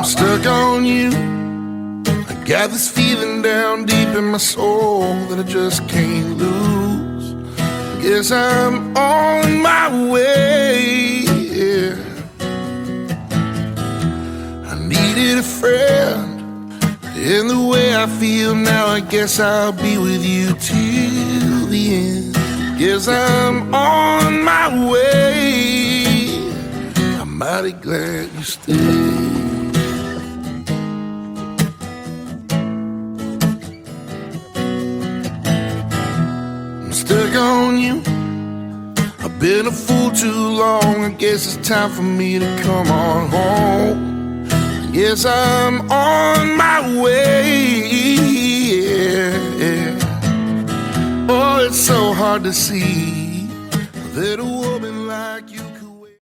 stuck on you. I got this feeling down deep in my soul that I just can't lose. Guess I'm on my way, yeah. I needed a friend, in the way I feel now, I guess I'll be with you till the end. Guess I'm on my way. I'm mighty glad you stayed. Stuck on you. I've been a fool too long. I guess it's time for me to come on home. Yes, I'm on my way, yeah. Oh, it's so hard to see that a woman